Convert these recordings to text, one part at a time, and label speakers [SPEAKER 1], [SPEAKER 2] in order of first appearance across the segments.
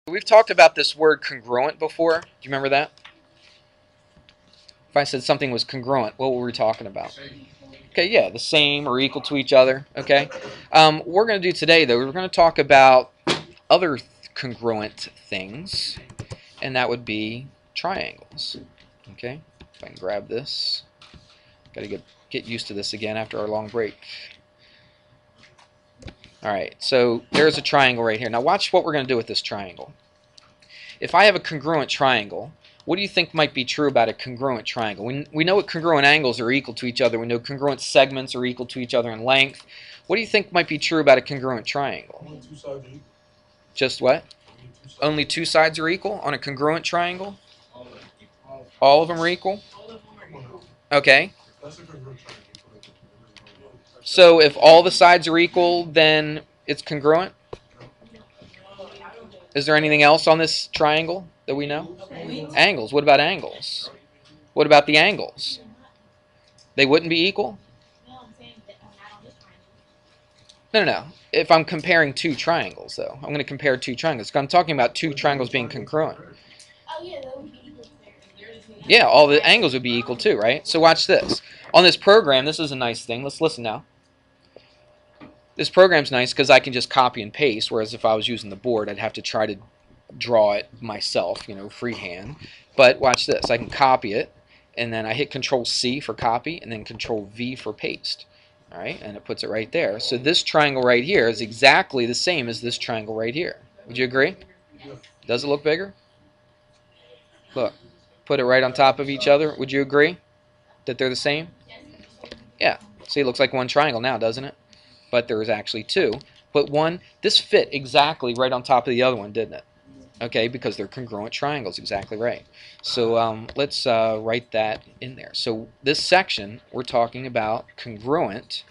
[SPEAKER 1] We've talked about this word congruent before. Do you remember that? If I said something was congruent, what were we talking about? Okay, yeah, the same or equal to each other. Okay. What we're going to do today, though, we're going to talk about other congruent things, and that would be triangles. Okay. If I can grab this. Got to get used to this again after our long break. Alright, so there's a triangle right here. Now watch what we're going to do with this triangle. If I have a congruent triangle, what do you think might be true about a congruent triangle? We know what congruent angles are equal to each other. We know congruent segments are equal to each other in length. What do you think might be true about a congruent triangle?
[SPEAKER 2] Only two sides are equal.
[SPEAKER 1] Just what? Only two sides are equal on a congruent triangle? All of them are equal? Okay.
[SPEAKER 2] That's a congruent triangle.
[SPEAKER 1] So if all the sides are equal, then it's congruent? Is there anything else on this triangle that we know? Angles. What about angles? What about the angles? They wouldn't be equal? No. If I'm comparing two triangles, though. I'm going to compare two triangles. I'm talking about two triangles being congruent. Yeah, all the angles would be equal too, right? So watch this. On this program, this is a nice thing. Let's listen now. This program's nice because I can just copy and paste, whereas if I was using the board, I'd have to try to draw it myself, freehand. But watch this. I can copy it, and then I hit Control-C for copy, and then Control-V for paste. All right, and it puts it right there. So this triangle right here is exactly the same as this triangle right here. Would you agree? Does it look bigger? Look. Put it right on top of each other. Would you agree that they're the same? Yeah. See, it looks like one triangle now, doesn't it? But there's actually two. But one, this fit exactly right on top of the other one, didn't it? Okay, because they're congruent triangles, exactly right. So let's write that in there. So this section, we're talking about congruent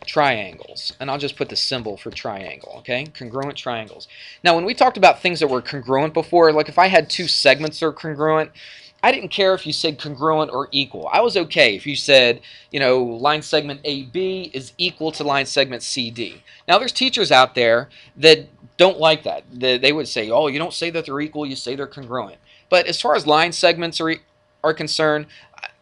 [SPEAKER 1] triangles. And I'll just put the symbol for triangle, okay? Congruent triangles. Now, when we talked about things that were congruent before, like if I had two segments that are congruent, I didn't care if you said congruent or equal. I was okay if you said, line segment AB is equal to line segment CD. Now, there's teachers out there that don't like that. They would say, oh, you don't say that they're equal, you say they're congruent. But as far as line segments are concerned,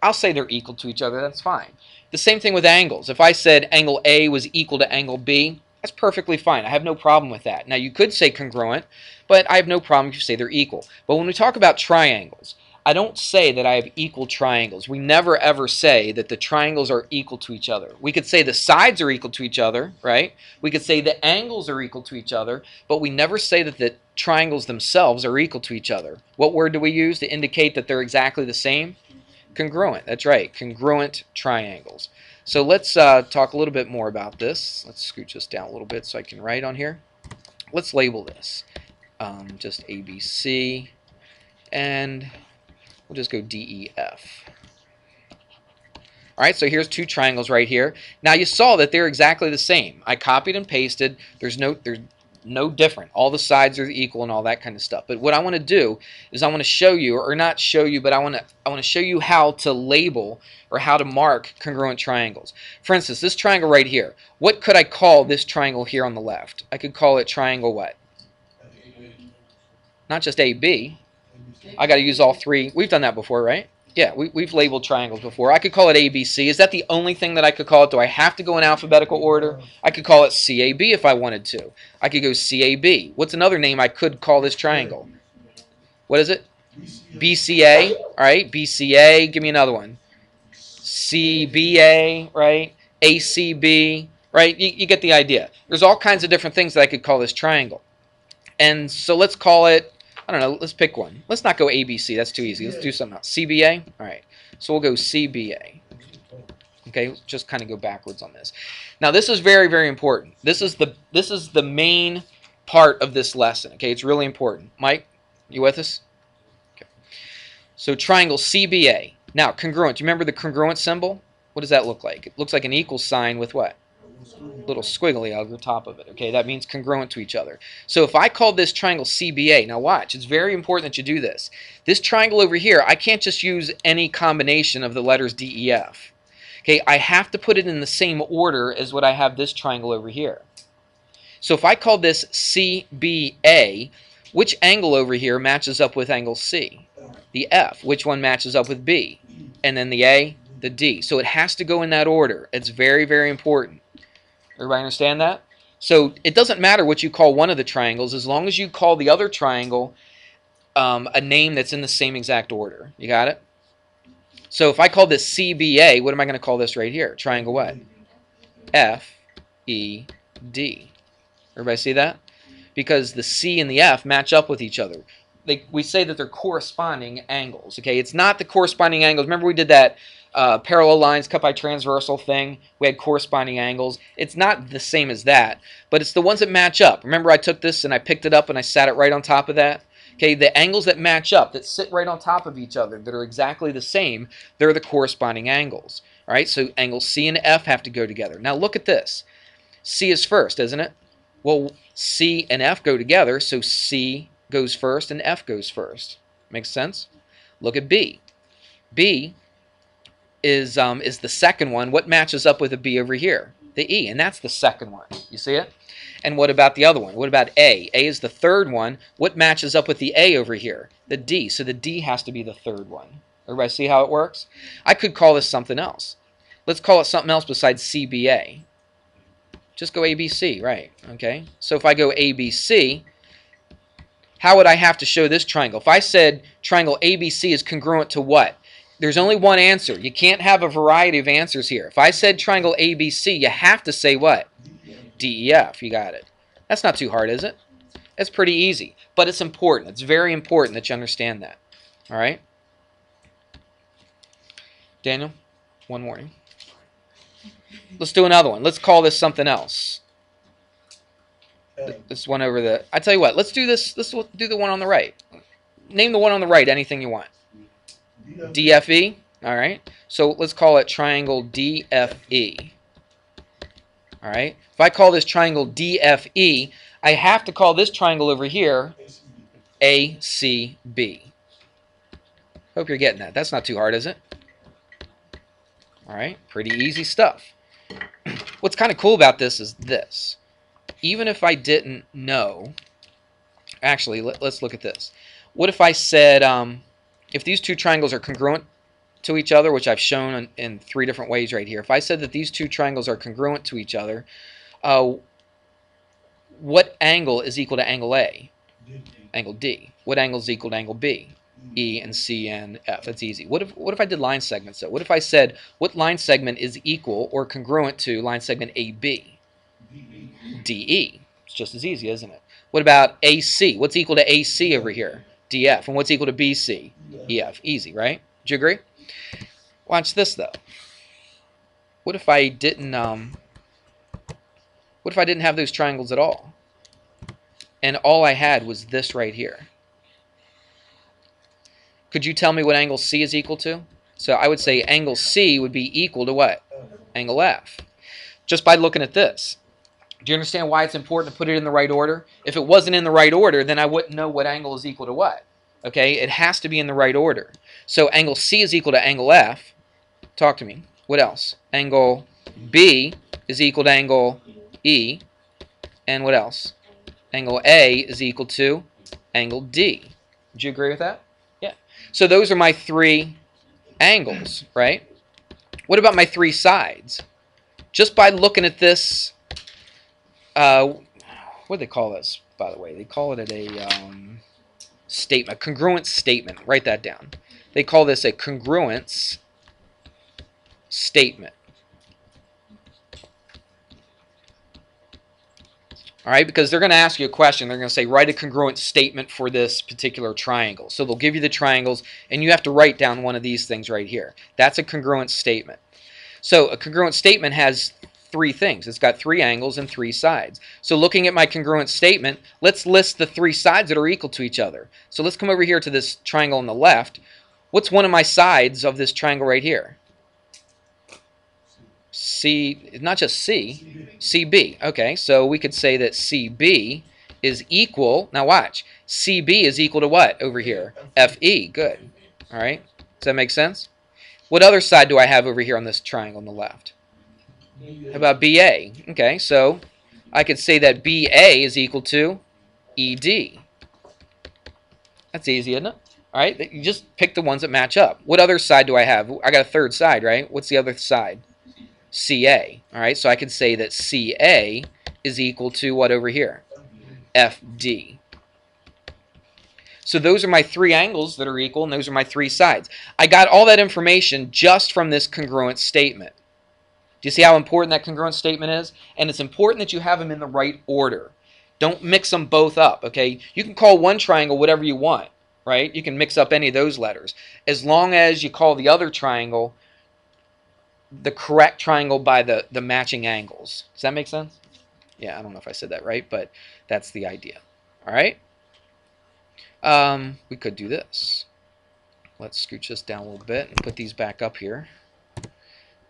[SPEAKER 1] I'll say they're equal to each other. That's fine. The same thing with angles. If I said angle A was equal to angle B, that's perfectly fine. I have no problem with that. Now, you could say congruent, but I have no problem if you say they're equal. But when we talk about triangles, I don't say that I have equal triangles. We never ever say that the triangles are equal to each other. We could say the sides are equal to each other, right? We could say the angles are equal to each other, but we never say that the triangles themselves are equal to each other. What word do we use to indicate that they're exactly the same? Congruent. That's right. Congruent triangles. So let's talk a little bit more about this. Let's scooch this down a little bit so I can write on here. Let's label this just ABC, and we'll just go DEF. All right, so here's two triangles right here. Now you saw that they're exactly the same. I copied and pasted. There's no different. All the sides are equal and all that kind of stuff. But what I want to do is I want to show you, or not show you, but I want to show you how to label or how to mark congruent triangles. For instance, this triangle right here. What could I call this triangle here on the left? I could call it triangle what? Not just AB. I got to use all three. We've done that before, right? Yeah, we've labeled triangles before. I could call it ABC. Is that the only thing that I could call it? Do I have to go in alphabetical order? I could call it CAB if I wanted to. I could go CAB. What's another name I could call this triangle? What is it? BCA. All right, BCA. Give me another one. CBA, right? ACB, right? You get the idea. There's all kinds of different things that I could call this triangle. And so let's call it, I don't know, let's pick one. Let's not go ABC. That's too easy. Let's do something else. CBA? All right. So we'll go CBA. Okay, just kind of go backwards on this. Now this is very, very important. This is the main part of this lesson. Okay, it's really important. Mike, you with us? Okay. So triangle CBA. Now congruent. Do you remember the congruent symbol? What does that look like? It looks like an equal sign with what? Little squiggly over top of it. Okay, that means congruent to each other. So if I call this triangle CBA, now watch, it's very important that you do this. This triangle over here, I can't just use any combination of the letters DEF. Okay, I have to put it in the same order as what I have this triangle over here. So if I call this CBA, which angle over here matches up with angle C? The F. Which one matches up with B? And then the A, the D. So it has to go in that order. It's very, very important. Everybody understand that? So it doesn't matter what you call one of the triangles as long as you call the other triangle a name that's in the same exact order. You got it? So if I call this CBA, what am I going to call this right here? Triangle what? FED. Everybody see that? Because the C and the F match up with each other. We say that they're corresponding angles. Okay, it's not the corresponding angles. Remember we did that parallel lines cut by transversal thing? We had corresponding angles. It's not the same as that, but it's the ones that match up. Remember I took this and I picked it up and I sat it right on top of that? Okay, the angles that match up, that sit right on top of each other, that are exactly the same, they're the corresponding angles. All right, so angles C and F have to go together. Now look at this. C is first, isn't it? Well, C and F go together, so C goes first and F goes first. Makes sense? Look at B. B is the second one. What matches up with a B over here? The E, and that's the second one. You see it? And what about the other one? What about A? A is the third one. What matches up with the A over here? The D. So the D has to be the third one. Everybody see how it works? I could call this something else. Let's call it something else besides CBA. Just go ABC, right? Okay. So if I go ABC, how would I have to show this triangle? If I said triangle ABC is congruent to what? There's only one answer. You can't have a variety of answers here. If I said triangle ABC, you have to say what? DEF. You got it. That's not too hard, is it? It's pretty easy, but it's important. It's very important that you understand that. All right? Daniel, one more. Let's do another one. Let's call this something else. This one over the... I tell you what, let's do this. Let's do the one on the right. Name the one on the right anything you want. DFE. All right. So let's call it triangle DFE. All right. If I call this triangle DFE, I have to call this triangle over here ACB. Hope you're getting that. That's not too hard, is it? All right. Pretty easy stuff. What's kind of cool about this is this. Even if I didn't know, actually, let's look at this. What if I said, if these two triangles are congruent to each other, which I've shown in 3 different ways right here. If I said that these two triangles are congruent to each other, what angle is equal to angle A? Angle D. What angle is equal to angle B? E and C and F. That's easy. What if I did line segments though? What if I said what line segment is equal or congruent to line segment AB? DE. It's just as easy, isn't it? What about AC? What's equal to AC over here? DF. And what's equal to BC? EF. Easy, right? Do you agree? Watch this though. What if I didn't have those triangles at all? And all I had was this right here. Could you tell me what angle C is equal to? So I would say angle C would be equal to what? Angle F. Just by looking at this. Do you understand why it's important to put it in the right order? If it wasn't in the right order, then I wouldn't know what angle is equal to what. Okay, it has to be in the right order. So angle C is equal to angle F. Talk to me. What else? Angle B is equal to angle E. And what else? Angle A is equal to angle D. Would you agree with that? Yeah. So those are my 3 angles, right? What about my 3 sides? Just by looking at this, what do they call this, by the way? They call it a statement, a congruence statement. Write that down. They call this a congruence statement. All right, because they're going to ask you a question. They're going to say, write a congruent statement for this particular triangle. So they'll give you the triangles, and you have to write down one of these things right here. That's a congruent statement. So a congruent statement has 3 things. It's got 3 angles and 3 sides. So looking at my congruent statement, let's list the 3 sides that are equal to each other. So let's come over here to this triangle on the left. What's one of my sides of this triangle right here? C, not just C, CB. Okay, so we could say that CB is equal, now watch, CB is equal to what over here? FE, good. All right, does that make sense? What other side do I have over here on this triangle on the left? How about BA? Okay, so I could say that BA is equal to ED. That's easy, isn't it? All right, you just pick the ones that match up. What other side do I have? I got a third side, right? What's the other side? CA. All right, so I can say that CA is equal to what over here? FD. So those are my three angles that are equal, and those are my three sides. I got all that information just from this congruent statement. Do you see how important that congruent statement is? And it's important that you have them in the right order. Don't mix them both up, okay? You can call one triangle whatever you want, right? You can mix up any of those letters. As long as you call the other triangle the correct triangle by the matching angles. Does that make sense? Yeah, I don't know if I said that right, but that's the idea. All right? We could do this. Let's scooch this down a little bit and put these back up here.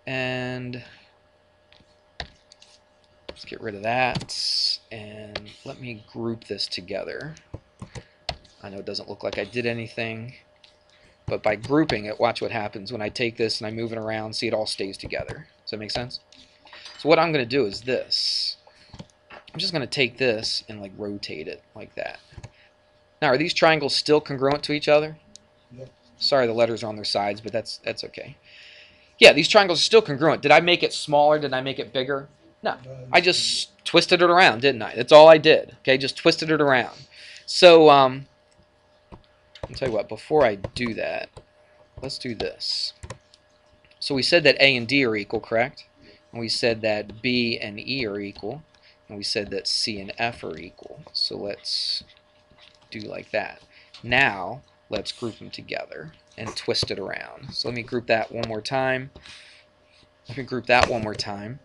[SPEAKER 1] And let's get rid of that. And let me group this together. I know it doesn't look like I did anything, but by grouping it, watch what happens when I take this and I move it around. See, it all stays together. Does that make sense? So what I'm going to do is this. I'm just going to take this and like rotate it like that. Now, are these triangles still congruent to each other?
[SPEAKER 2] Yep.
[SPEAKER 1] Sorry, the letters are on their sides, but that's okay. Yeah, these triangles are still congruent. Did I make it smaller? Did I make it bigger? No. I just twisted it around, didn't I? That's all I did. Okay, just twisted it around. So, I'll tell you what, before I do that, let's do this. So we said that A and D are equal, correct? And we said that B and E are equal. And we said that C and F are equal. So let's do like that. Now, let's group them together and twist it around. So let me group that one more time. Let me group that one more time.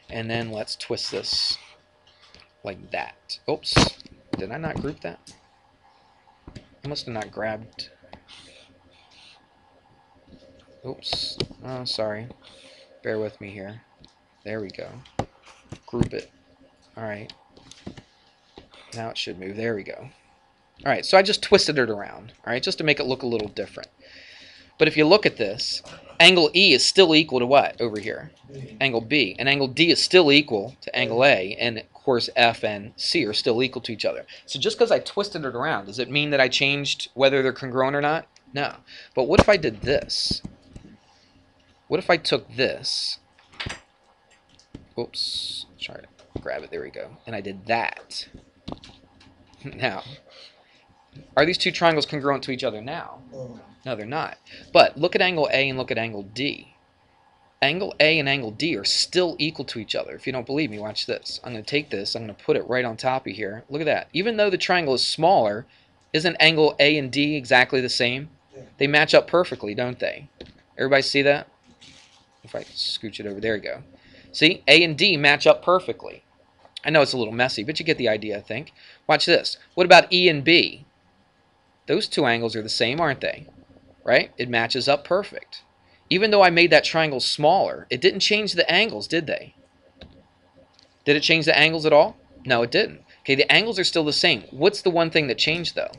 [SPEAKER 1] And then let's twist this like that. Oops. Did I not group that? I must have not grabbed. Oops. Oh, sorry. Bear with me here. There we go. Group it. Alright. Now it should move. There we go. Alright, so I just twisted it around. Alright, just to make it look a little different. But if you look at this, angle E is still equal to what over here? Angle B. And angle D is still equal to angle A. And of course F and C are still equal to each other. So just because I twisted it around, does it mean that I changed whether they're congruent or not? No. But what if I did this? What if I took this? Oops. Try to grab it. There we go. And I did that. Now, are these two triangles congruent to each other now? No, they're not. But look at angle A and look at angle D. Angle A and angle D are still equal to each other. If you don't believe me, watch this. I'm going to take this, I'm going to put it right on top of here. Look at that. Even though the triangle is smaller, isn't angle A and D exactly the same? They match up perfectly, don't they? Everybody see that? If I scooch it over, there we go. See, A and D match up perfectly. I know it's a little messy, but you get the idea, I think. Watch this. What about E and B? Those two angles are the same, aren't they? Right? It matches up perfect. Even though I made that triangle smaller, it didn't change the angles, did they? Did it change the angles at all? No, it didn't. Okay, the angles are still the same. What's the one thing that changed, though?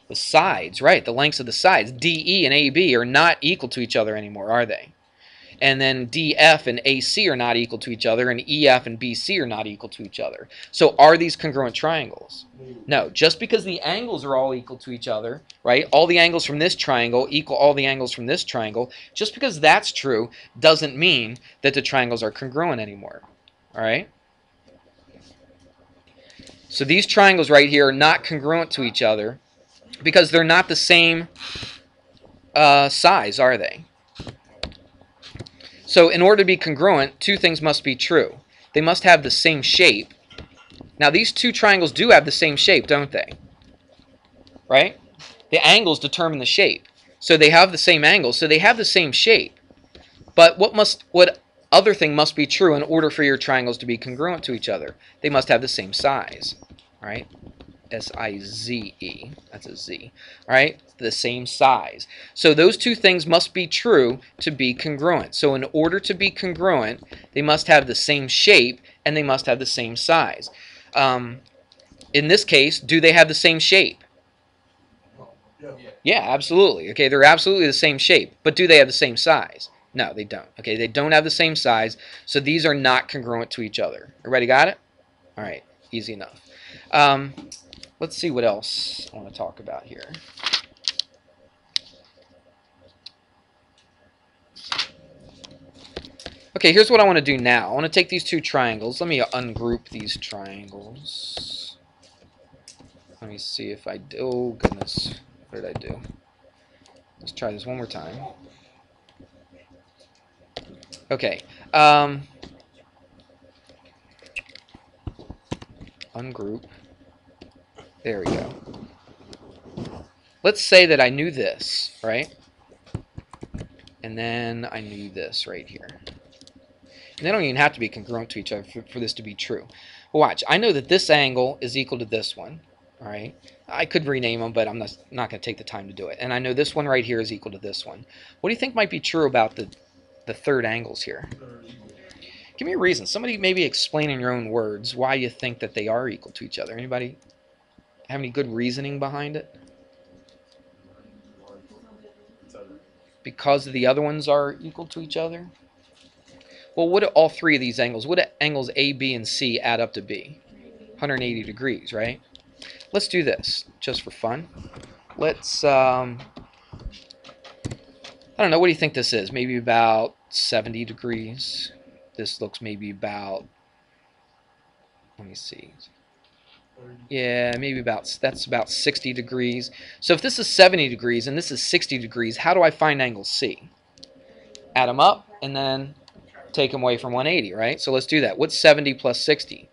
[SPEAKER 1] The sides, right? The lengths of the sides. DE and AB are not equal to each other anymore, are they? And then DF and AC are not equal to each other, and EF and BC are not equal to each other. So are these congruent triangles? No. Just because the angles are all equal to each other, right? All the angles from this triangle equal all the angles from this triangle. Just because that's true doesn't mean that the triangles are congruent anymore. All right? So these triangles right here are not congruent to each other because they're not the same size, are they? So in order to be congruent, two things must be true. They must have the same shape. Now these two triangles do have the same shape, don't they? Right? The angles determine the shape. So they have the same angles, so they have the same shape. But what other thing must be true in order for your triangles to be congruent to each other? They must have the same size. Right? S-I-Z-E. That's a Z. All right? The same size. So those two things must be true to be congruent. So in order to be congruent, they must have the same shape and they must have the same size. In this case, do they have the same shape? Yeah, absolutely. Okay, they're absolutely the same shape. But do they have the same size? No, they don't. Okay, they don't have the same size, so these are not congruent to each other. Everybody got it? All right, easy enough. Let's see what else I want to talk about here. Okay, here's what I want to do now. I want to take these two triangles. Let me ungroup these triangles. Let me see if I do. Oh, goodness. What did I do? Let's try this one more time. Okay. Ungroup. There we go. Let's say that I knew this, right? And then I knew this right here. And they don't even have to be congruent to each other for this to be true. Well, watch. I know that this angle is equal to this one. All right. I could rename them, but I'm not going to take the time to do it. And I know this one right here is equal to this one. What do you think might be true about the third angles here? Give me a reason. Somebody maybe explain in your own words why you think that they are equal to each other. Anybody have any good reasoning behind it? Because the other ones are equal to each other? Well, what do all three of these angles, what do angles A, B, and C add up to be? 180 degrees, right? Let's do this, just for fun. Let's, I don't know, what do you think this is? Maybe about 70 degrees. This looks maybe about, let me see. Yeah, maybe about, that's about 60 degrees. So if this is 70 degrees and this is 60 degrees, how do I find angle C? Add them up and then take them away from 180, right? So let's do that. What's 70 plus 60?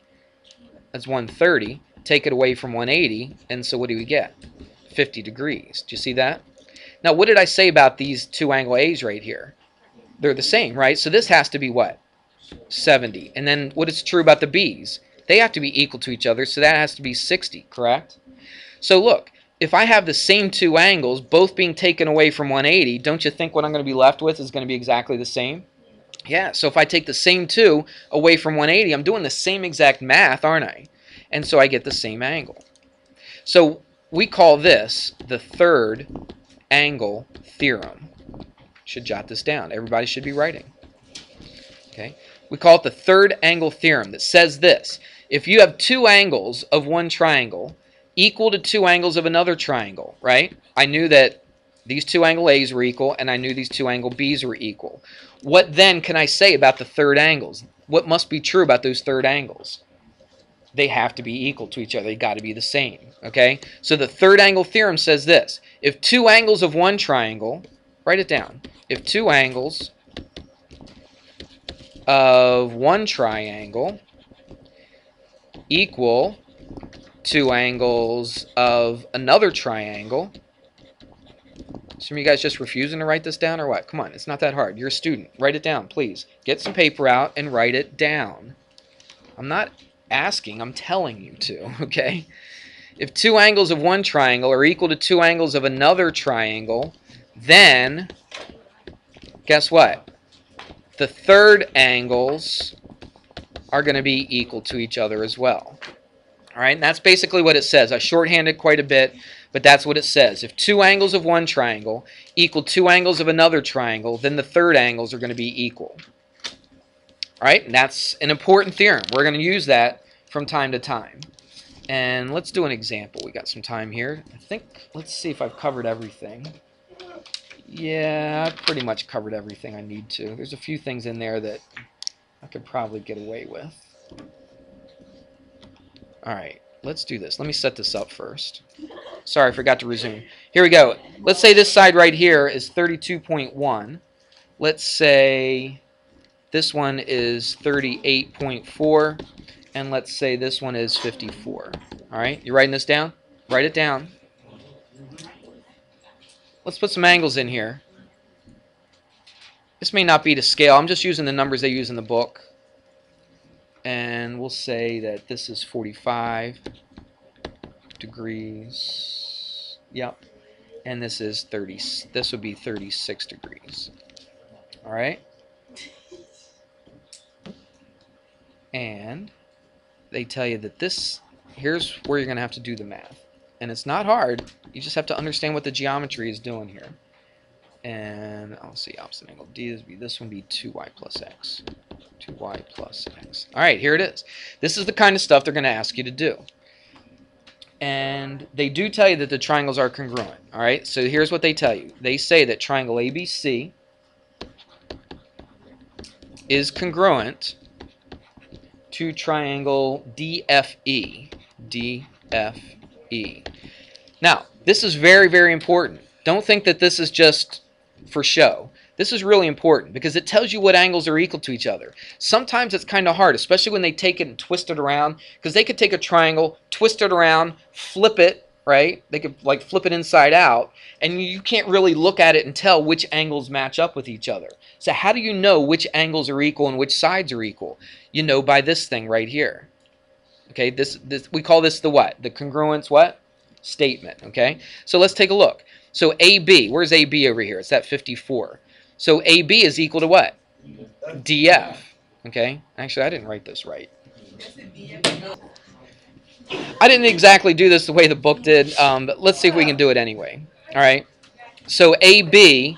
[SPEAKER 1] That's 130. Take it away from 180, and so what do we get? 50 degrees. Do you see that? Now, what did I say about these two angle A's right here? They're the same, right? So this has to be what? 70. And then what is true about the B's? They have to be equal to each other, so that has to be 60, correct? So look, if I have the same two angles, both being taken away from 180, don't you think what I'm going to be left with is going to be exactly the same? Yeah, so if I take the same two away from 180, I'm doing the same exact math, aren't I? And so I get the same angle. So we call this the third angle theorem. Should jot this down. Everybody should be writing. Okay. We call it the third angle theorem that says this. If you have two angles of one triangle equal to two angles of another triangle, right? I knew that these two angle A's were equal, and I knew these two angle B's were equal. What then can I say about the third angles? What must be true about those third angles? They have to be equal to each other. They got to be the same. Okay? So the third angle theorem says this. If two angles of one triangle, write it down. If two angles of one triangle equal two angles of another triangle. Some of you guys just refusing to write this down or what? Come on, it's not that hard. You're a student. Write it down, please. Get some paper out and write it down. I'm not asking, I'm telling you to, okay? If two angles of one triangle are equal to two angles of another triangle, then guess what? The third angles are going to be equal to each other as well. All right, and that's basically what it says. I shorthanded quite a bit, but that's what it says. If two angles of one triangle equal two angles of another triangle, then the third angles are going to be equal. All right, and that's an important theorem. We're going to use that from time to time. And let's do an example. We got some time here. I think, let's see if I've covered everything. Yeah, I've pretty much covered everything I need to. There's a few things in there that I could probably get away with. All right, let's do this. Let me set this up first. Sorry, I forgot to resume. Here we go. Let's say this side right here is 32.1. Let's say this one is 38.4. And let's say this one is 54. All right, you writing this down? Write it down. Let's put some angles in here. This may not be to scale. I'm just using the numbers they use in the book. And we'll say that this is 45 degrees. Yep. And this is 30. This would be 36 degrees. All right. And they tell you that this, here's where you're going to have to do the math. And it's not hard. You just have to understand what the geometry is doing here. And I'll see opposite angle D is this one be 2y plus x. 2y plus x. All right, here it is. This is the kind of stuff they're going to ask you to do. And they do tell you that the triangles are congruent. All right, so here's what they tell you. They say that triangle ABC is congruent to triangle DFE. DFE. Now, this is very, very important. Don't think that this is just for show. This is really important because it tells you what angles are equal to each other. Sometimes it's kind of hard, especially when they take it and twist it around, because they could take a triangle, twist it around, flip it, right? They could like flip it inside out, and you can't really look at it and tell which angles match up with each other. So how do you know which angles are equal and which sides are equal? You know by this thing right here. Okay, this we call this the what? The congruence what? Statement, okay? So let's take a look. So AB, where's AB over here? It's at 54. So AB is equal to what? DF, okay? Actually, I didn't write this right. I didn't exactly do this the way the book did, but let's see if we can do it anyway. All right. So AB,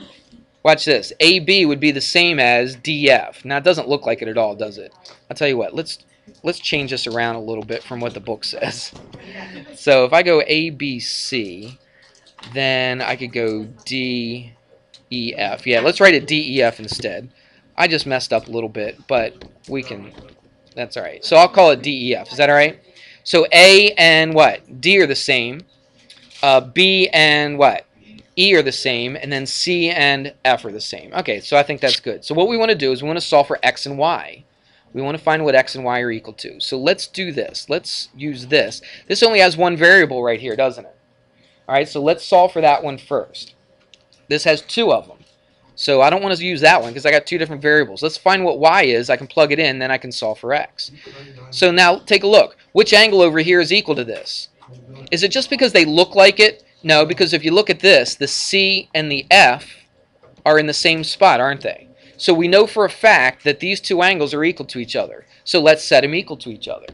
[SPEAKER 1] watch this. AB would be the same as DF. Now, it doesn't look like it at all, does it? I'll tell you what. Let's change this around a little bit from what the book says. So if I go ABC, then I could go DEF. Yeah, let's write it DEF instead. I just messed up a little bit, but we can, that's all right. So I'll call it DEF. Is that all right? So A and what? D are the same. B and what? E are the same. And then C and F are the same. Okay, so I think that's good. So what we want to do is we want to solve for X and Y. We want to find what X and Y are equal to. So let's do this. Let's use this. This only has one variable right here, doesn't it? All right, so let's solve for that one first. This has two of them. So I don't want to use that one because I got two different variables. Let's find what Y is. I can plug it in, then I can solve for X. So now take a look. Which angle over here is equal to this? Is it just because they look like it? No, because if you look at this, the C and the F are in the same spot, aren't they? So we know for a fact that these two angles are equal to each other. So let's set them equal to each other.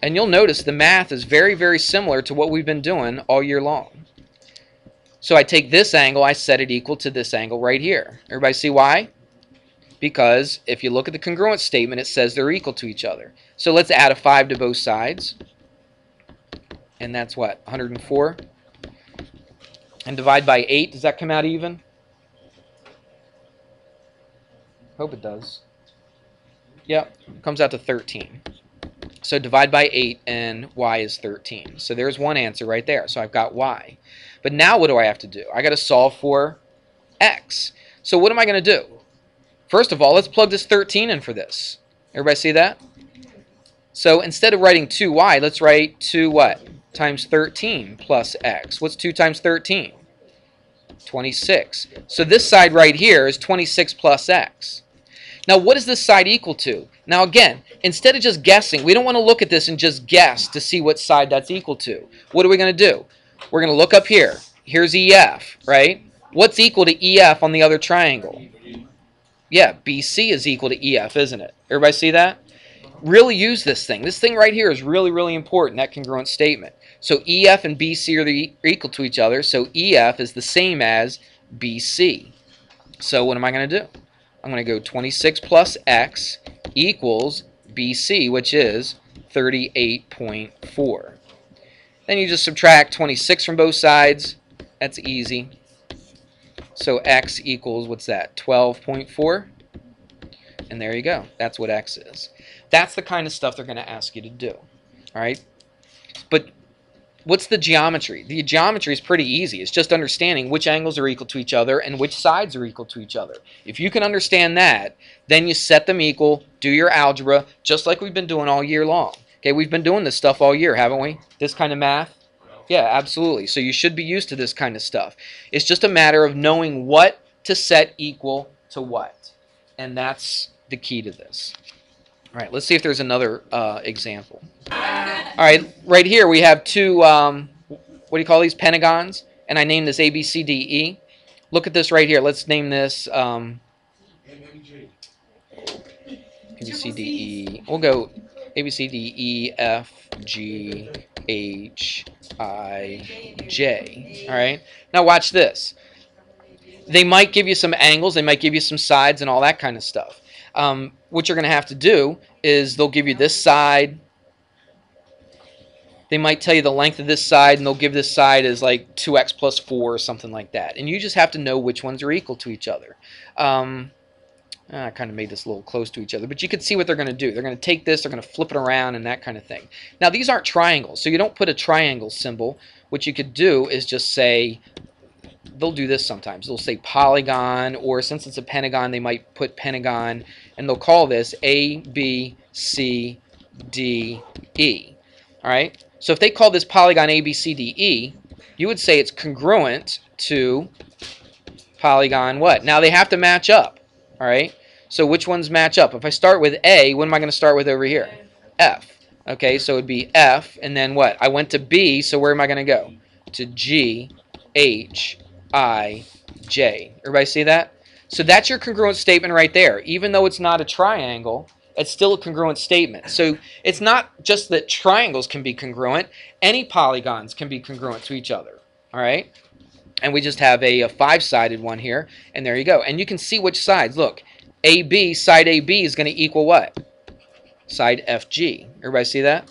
[SPEAKER 1] And you'll notice the math is very, very similar to what we've been doing all year long. So I take this angle, I set it equal to this angle right here. Everybody see why? Because if you look at the congruence statement, it says they're equal to each other. So let's add a 5 to both sides. And that's what? 104. And divide by 8. Does that come out even? Hope it does. Yep, comes out to 13. So divide by 8 and y is 13. So there's one answer right there. So I've got y. But now what do I have to do? I got to solve for x. So what am I going to do? First of all, let's plug this 13 in for this. Everybody see that? So instead of writing 2y, let's write 2 what? Times 13 plus x. What's 2 times 13? 26. So this side right here is 26 plus x. Now, what is this side equal to? Now, again, instead of just guessing, we don't want to look at this and just guess to see what side that's equal to. What are we going to do? We're going to look up here. Here's EF, right? What's equal to EF on the other triangle? Yeah, BC is equal to EF, isn't it? Everybody see that? Really use this thing. This thing right here is really, really important, that congruent statement. So EF and BC are equal to each other, so EF is the same as BC. So what am I going to do? I'm going to go 26 plus x equals BC, which is 38.4. Then you just subtract 26 from both sides. That's easy. So x equals, what's that, 12.4? And there you go. That's what x is. That's the kind of stuff they're going to ask you to do. All right? But what's the geometry? The geometry is pretty easy. It's just understanding which angles are equal to each other and which sides are equal to each other. If you can understand that, then you set them equal, do your algebra, just like we've been doing all year long. Okay, we've been doing this stuff all year, haven't we? This kind of math? Yeah, absolutely. So you should be used to this kind of stuff. It's just a matter of knowing what to set equal to what. And that's the key to this. All right, let's see if there's another example. All right, right here we have two, what do you call these, pentagons? And I named this A, B, C, D, E. Look at this right here. Let's name this A, B, C, D, E. We'll go A, B, C, D, E, F, G, H, I, J. All right, now watch this. They might give you some angles, they might give you some sides and all that kind of stuff. What you're going to have to do is they'll give you this side. They might tell you the length of this side, and they'll give this side as like 2x plus 4 or something like that. And you just have to know which ones are equal to each other. I kind of made this a little close to each other, but you can see what they're going to do. They're going to take this, they're going to flip it around, and that kind of thing. Now, these aren't triangles, so you don't put a triangle symbol. What you could do is just say, they'll do this sometimes. They'll say polygon, or since it's a pentagon, they might put pentagon, and they'll call this A, B, C, D, E. All right? So if they call this polygon A, B, C, D, E, you would say it's congruent to polygon what? Now, they have to match up. All right? So which ones match up? If I start with A, what am I going to start with over here? F. Okay, so it would be F, and then what? I went to B, so where am I going to go? To G, H, I, J. Everybody see that? So that's your congruent statement right there. Even though it's not a triangle, it's still a congruent statement. So it's not just that triangles can be congruent. Any polygons can be congruent to each other. All right? And we just have a five-sided one here, and there you go. And you can see which sides. Look, AB, side AB is going to equal what? Side FG. Everybody see that?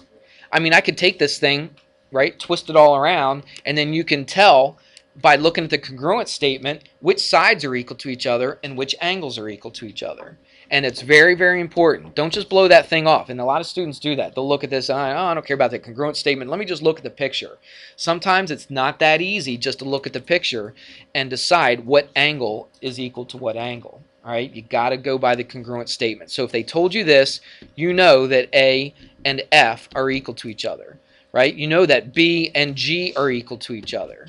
[SPEAKER 1] I mean, I could take this thing, right, twist it all around, and then you can tell by looking at the congruent statement which sides are equal to each other and which angles are equal to each other. And it's very, very important. Don't just blow that thing off. And a lot of students do that. They'll look at this, oh, I don't care about the congruent statement. Let me just look at the picture. Sometimes it's not that easy just to look at the picture and decide what angle is equal to what angle. All right, you got to go by the congruent statement. So if they told you this, you know that A and F are equal to each other, right? You know that B and G are equal to each other.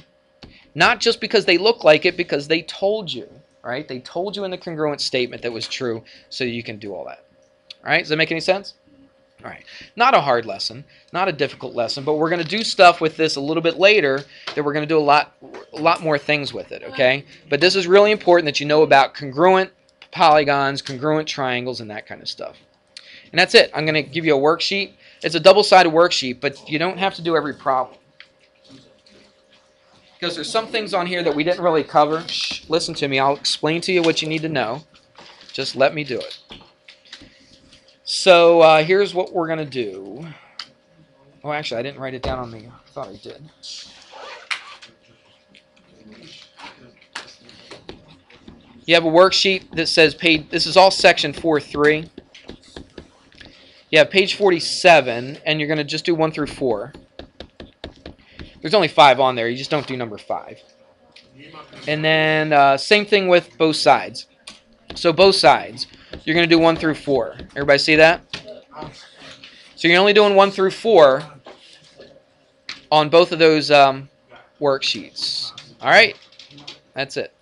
[SPEAKER 1] Not just because they look like it, because they told you, right? They told you in the congruent statement that was true, so you can do all that. All right, does that make any sense? All right, not a hard lesson, not a difficult lesson, but we're going to do stuff with this a little bit later that we're going to do a lot more things with it, okay? But this is really important that you know about congruent polygons, congruent triangles, and that kind of stuff. And that's it. I'm going to give you a worksheet. It's a double-sided worksheet, but you don't have to do every problem. Because there's some things on here that we didn't really cover. Shh, listen to me. I'll explain to you what you need to know. Just let me do it. So here's what we're going to do. Oh, actually, I didn't write it down on the... I thought I did. You have a worksheet that says page... This is all section 4.3. You have page 47, and you're going to just do 1 through 4. There's only 5 on there. You just don't do number 5. And then same thing with both sides. So both sides, you're going to do 1 through 4. Everybody see that? So you're only doing 1 through 4 on both of those worksheets. All right? That's it.